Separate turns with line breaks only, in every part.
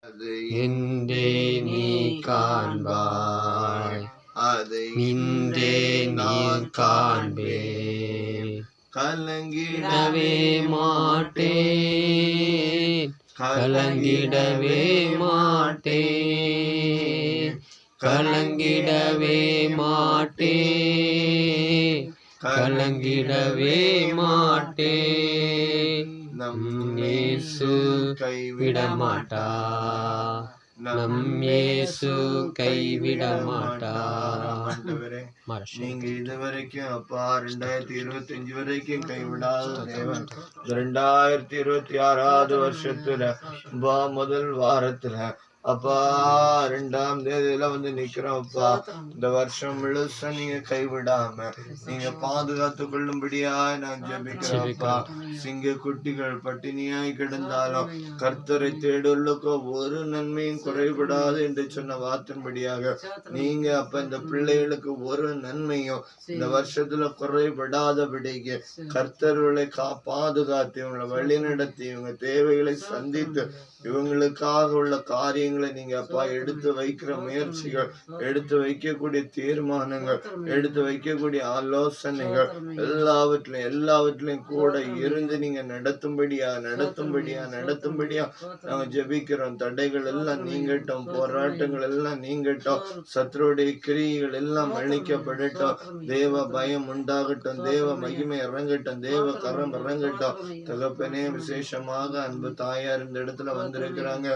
என்றே நீ காண்பாய்,
அதை
இன்றே நீ காண்பே.
கலங்கிடவே
மாட்டேன், கலங்கிடவே மாட்டேன், கலங்கிடவே மாட்டேன், கலங்கிடவே மாட்டேன். நம் இயேசு கைவிட மாட்டா, நம் இயேசு கைவிட மாட்டா.
நீங்க இதுவரைக்கும் அப்பா 2025 வரைக்கும் கைவிடாத தேவன். 2026வது வருஷத்துல முதல் வாரத்துல அப்பா 2ஆம் தேதியில வந்து நிக்கிறோம் அப்பா. இந்த வருஷம் முழுசா நீங்க கைவிடாம நீங்க பாதுகாத்து கொள்ளும்படியா நான் ஜெபிக்கிறேன் அப்பா. சிங்க குட்டிகள் பட்டினியாய் கிடந்தாலும் கர்த்தரை தேடுவதற்கு ஒரு நன்மையும் குறைபடாது என்று சொன்ன வார்த்தையின்படியாக நீங்க அப்ப இந்த பிள்ளைகளுக்கு ஒரு நன்மையும் இந்த வருஷத்துல குறைபடாதபடிக்கு கர்த்தர்களை பாதுகாத்து இவங்களை வழி நடத்தி இவங்க தேவைகளை சந்தித்து இவங்களுக்காக உள்ள காரியங்களை நீங்க அப்பா எடுத்து வைக்கிற முயற்சிகள், எடுத்து வைக்கக்கூடிய தீர்மானங்கள், எடுத்து வைக்கக்கூடிய ஆலோசனைகள் எல்லாவற்றிலையும் கூட இருந்து நீங்க நடத்தும்படியா நாங்க ஜெபிக்கிறோம். தடைகள் எல்லாம் நீங்கட்டும், போராட்டங்கள் எல்லாம் நீங்கட்டும், சத்துருடைய கிரியைகள் எல்லாம் அழிக்கப்படட்டும், தேவ பயம் உண்டாகட்டும், தேவ மகிமை இறங்கட்டும், தேவ கரம் இறங்கட்டும். தகப்பனே விசேஷமாக அன்பு தாயார் இந்த இடத்துல வந்திருக்கிறாங்க.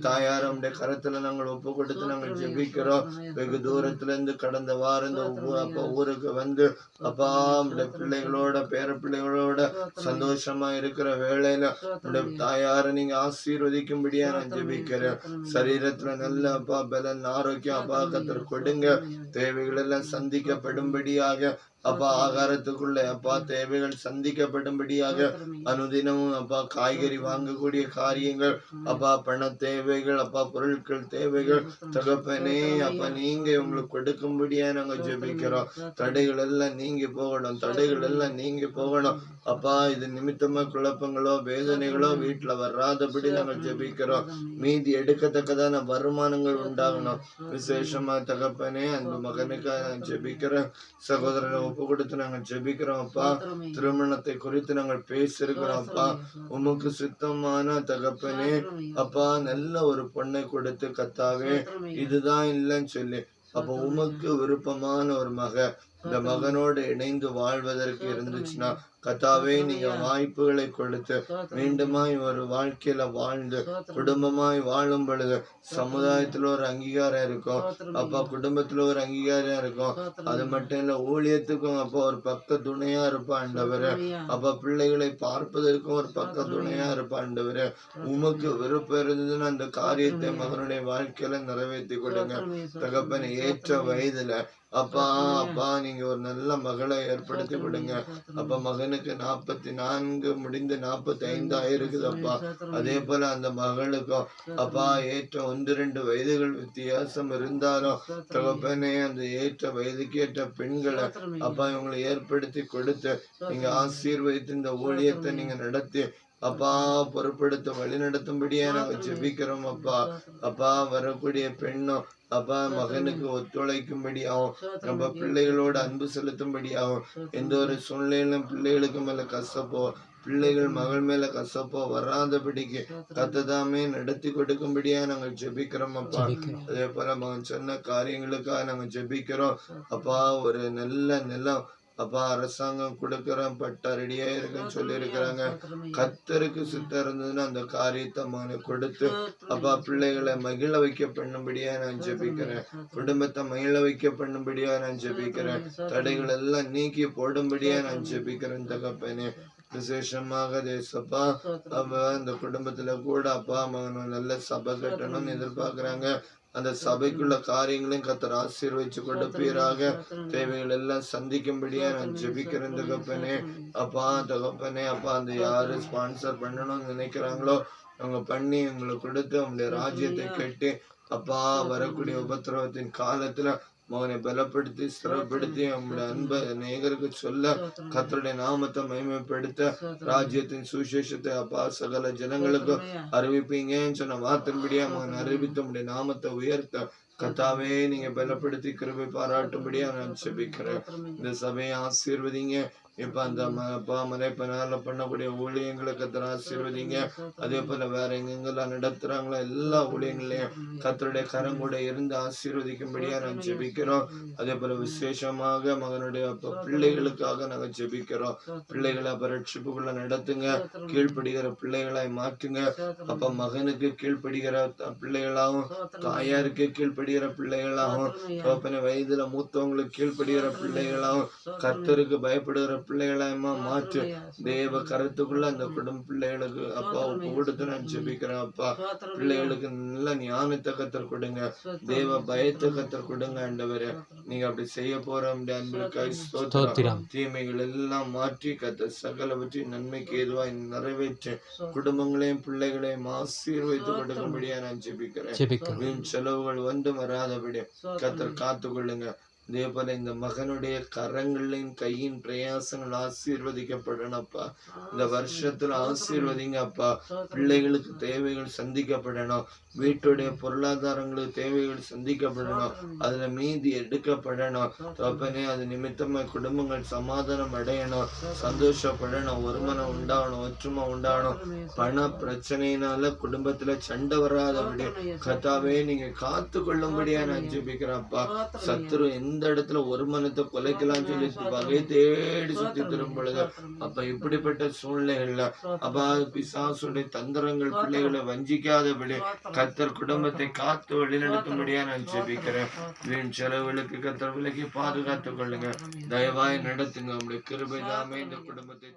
தாயார் நம்முடைய கரத்துல நாங்கள் ஒப்பு கொடுத்து நாங்கள் ஜெபிக்கிறோம். வெகு தூரத்துல இருந்து கடந்த வாரம் இந்த அப்பா ஊருக்கு வந்து அப்பா நம்முடைய பிள்ளைகளோட பேர பிள்ளைகளோட சந்தோஷமா இருக்கிற வேளையில நம்முடைய தாயார நீங்க ஆசீர்வதிக்கும்படியா நான் ஜெபிக்கிறேன். சரீரத்துல நல்ல அப்பா பலன் ஆரோக்கியம் அப்பா கர்த்தர் கொடுங்க. தேவைகள் எல்லாம் சந்திக்கப்படும்படியாக அப்பா ஆகாரத்துக்குள்ள அப்பா தேவைகள் சந்திக்கப்படும்படியாக அனுதினமும் அப்பா காய்கறி வாங்கக்கூடிய காரியங்கள் அப்பா பண தேவைகள் அப்பா பொருட்கள் தேவைகள் தகப்பனே அப்பா நீங்க உங்களுக்கு கொடுக்கும்படியா நாங்க ஜெபிக்கிறோம். தடைகள் எல்லாம் நீங்கி போகணும் அப்பா. இது நிமித்தமா குழப்பங்களோ வேதனைகளோ வீட்டுல வராதபடி நாங்கள் ஜெபிக்கிறோம். மீதி எடுக்கத்தக்கதான வருமானங்கள் உண்டாகணும். விசேஷமா தகப்பனே அந்த மகனுக்காக நான் ஜெபிக்கிறேன். சகோதரனை ஒப்பு கொடுத்து நாங்கள் ஜெபிக்கிறோம் அப்பா. திருமணத்தை குறித்து நாங்கள் பேசிருக்கிறோம் அப்பா. உமக்கு சுத்தமான தகப்பனே அப்பா நல்ல ஒரு பொண்ணை கொடுத்து கத்தாவே இதுதான் இல்லைன்னு சொல்லி அப்ப உமக்கு விருப்பமான ஒரு இந்த மகனோடு இணைந்து வாழ்வதற்கு இருந்துச்சுன்னா கத்தாவே நீங்க வாய்ப்புகளை கொடுத்து மீண்டுமாய் ஒரு வாழ்க்கையில வாழ்ந்து குடும்பமாய் வாழும் பொழுது சமுதாயத்துல ஒரு அங்கீகாரம் இருக்கும் அப்பா, குடும்பத்துல ஒரு அங்கீகாரம் இருக்கும். அது மட்டும் இல்ல ஊழியத்துக்கும் அப்பா ஒரு பக்க துணையா இருப்பா ஆண்டவரே. அப்பா பிள்ளைகளை பார்ப்பதற்கும் ஒரு பக்க துணையா இருப்பா ஆண்டவரே. உமக்கு விருப்பம் இருந்ததுன்னு அந்த காரியத்தை மகனுடைய வாழ்க்கையில நிறைவேற்றி கொடுங்க தகப்பன். ஏற்ற வயதுல அப்பா நீங்க ஒரு நல்ல மகளை ஏற்படுத்தி விடுங்க அப்பா. மகனுக்கு 44 முடிந்து 45 ஆயிருக்குது அப்பா. அதே போல அந்த மகளுக்கும் அப்பா ஏற்ற 1-2 வயதுகள் வித்தியாசம் இருந்தாலும் தகப்பனே அந்த ஏற்ற வயதுக்கு ஏற்ற பெண்களை அப்பா இவங்களை ஏற்படுத்தி கொடுத்து நீங்க ஆசீர்வதித்து இந்த ஊழியத்தை நீங்க நடத்தி அப்பா பொறுப்படுத்த வழி நடத்தும்படியா நாங்க ஜெபிக்கிறோம் அப்பா. வரக்கூடிய பெண்ணும் அப்பா மகனுக்கு ஒத்துழைக்கும்படியாகும், நம்ம பிள்ளைகளோட அன்பு செலுத்தும்படியாகும். எந்த ஒரு சூழ்நிலையிலும் பிள்ளைகளுக்கு மேல கசப்போ பிள்ளைகள் மகள் மேல கசப்போ வராதபடிக்கு கத்ததாமே நடத்தி கொடுக்கும்படியா நாங்கள் ஜெபிக்கிறோம் அப்பா. அதே போல மகன் சொன்ன காரியங்களுக்காக நாங்க ஜெபிக்கிறோம் அப்பா. ஒரு நல்ல நிலம் அப்பா அரசாங்கம் கொடுக்கறோம் பட்டா ரெடியா இருக்குன்னு சொல்லி இருக்கிறாங்க. கத்தருக்கு சுத்தம் இருந்ததுன்னா அந்த காரியத்தை மகனை கொடுத்து அப்பா பிள்ளைகளை மகிழ வைக்க பண்ணும்படியா நான் ஜெபிக்கிறேன். குடும்பத்தை மகிழ வைக்க பண்ணும்படியா நான் ஜெபிக்கிறேன். தடைகள் எல்லாம் நீக்கி போடும்படியா நான் ஜெபிக்கிறேன் தகப்பனே. விசேஷமாக தேசப்பா அந்த குடும்பத்துல கூட அப்பா மகனும் நல்ல சபை கட்டணும்னு எதிர்பார்க்கிறாங்க. அந்த சபைக்குள்ள காரியங்களையும் கத்தர் ஆசீர்வதிச்சு கொடுப்பீராக. தேவைகள் எல்லாம் சந்திக்கும்படியா நான் ஜெபிக்கிறேன் தகப்பனே. தகப்பனே அப்பா அந்த யாரு ஸ்பான்சர் பண்ணணும்னு நினைக்கிறாங்களோ அவங்க பண்ணி எங்களுக்கு கொடுத்து அவங்களுடைய ராஜ்யத்தை கட்டி அப்பா வரக்கூடிய உபத்திரவத்தின் காலத்துல மகனை பலப்படுத்தி ஸ்திரப்படுத்தி நம்முடைய அன்பை அநேகருக்கு சொல்ல கர்த்தருடைய நாமத்தை மகிமைப்படுத்த ராஜ்யத்தின் சுவிசேஷத்தை அப்பா சகல ஜனங்களுக்கும் அறிவிப்பீங்கன்னு சொன்ன வார்த்தையின்படியா மகன் அறிவித்து உடைய நாமத்தை உயர்த்த கர்த்தாவே நீங்க பலப்படுத்தி கிருபை பாராட்டும்படியா நான் செபிக்கிறேன். இந்த சபையை ஆசீர்வதிங்க. இப்ப அந்த அப்பா மலைப்பனால பண்ணக்கூடிய ஊழியங்களை கர்த்தர் ஆசீர்வதிங்க. அதே போல வேற எங்கெங்கெல்லாம் நடத்துறாங்களோ எல்லா ஊழியங்களையும் கர்த்தருடைய கரம் கூட இருந்து ஆசீர்வதிக்கும்படியா நான் ஜெபிக்கிறோம். அதே போல விசேஷமாக மகனுடைய பிள்ளைகளுக்காக நாங்க ஜெபிக்கிறோம். பிள்ளைகளை ரட்சிப்புக்குள்ள நடத்துங்க. கீழ்ப்படுகிற பிள்ளைகளாய் மாற்றுங்க. அப்ப மகனுக்கு கீழ்ப்படுகிற பிள்ளைகளாகவும் தாயாருக்கு கீழ்ப்படுகிற பிள்ளைகளாகவும் தோப்பன வயதுல மூத்தவங்களுக்கு கீழ்ப்படுகிற பிள்ளைகளாகவும் கர்த்தருக்கு பயப்படுகிற பிள்ளைகளாயமா மாற்று. தேவ கருத்துக்குள்ள அந்த குடும்ப பிள்ளைகளுக்கு அப்பா கொடுத்து நான் ஜெபிக்கிறேன். அப்பா பிள்ளைகளுக்கு நல்ல ஞானத்தை கத்தர் கொடுங்க. தேவ பயத்தை கத்தர் கொடுங்க. ஆண்டவரே நீங்க அப்படி செய்ய போற அன்பிற்காய் ஸ்தோத்திரம். தீமைகள் எல்லாம் மாற்றி கத்தர் சகலவற்றை நன்மைக்கு ஏதுவாய் நிறைவேற்றி குடும்பங்களையும் பிள்ளைகளையும் ஆசீர்வதித்து கொடுக்கும்படியா நான் ஜெபிக்கிறேன். வீண் செலவுகள் வந்து வராதபடி கத்தர் காத்து கொள்ளுங்க. அதே போல இந்த மகனுடைய கரங்களின் கையின் பிரயாசங்கள் ஆசீர்வதிக்கப்படணும் அப்பா. இந்த வருஷத்துல ஆசீர்வதிங்க அப்பா. பிள்ளைகளுக்கு தேவைகள் சந்திக்கப்படணும். வீட்டுடைய பொருளாதாரங்களுக்கு தேவைகள் சந்திக்கப்படணும். அதுல மீதி எடுக்கப்படணும். தோப்பனே அது நிமித்தமா குடும்பங்கள் சமாதானம் அடையணும், சந்தோஷப்படணும், ஒருமனம் உண்டாகணும், ஒற்றுமை உண்டாகணும். பண பிரச்சனையினால குடும்பத்துல சண்டை வராதபடி கர்த்தாவே நீங்க காத்து கொள்ளும்படியா நான் ஜெபிக்கிறேன்ப்பா. சத்துரு எந்த இடத்துல ஒரு மனத்தை கொலைக்கலாம் சொல்லி வகை தேடி சுத்தி தரும் பொழுது அப்ப இப்படிப்பட்ட சூழ்நிலைகள்ல அப்ப பிசாசுடைய தந்திரங்கள் பிள்ளைகளை வஞ்சிக்காதபடி கர்த்தர் குடும்பத்தை காத்து வழிநடத்தும்படியா நான் ஜெபிக்கிறேன். வீண் செலவுகளுக்கு கர்த்தர் விலக்கி பாதுகாத்துக் கொள்ளுங்க. தயவாய் நடத்துங்க. உங்களுடைய கிருபை தாமே இந்த குடும்பத்தை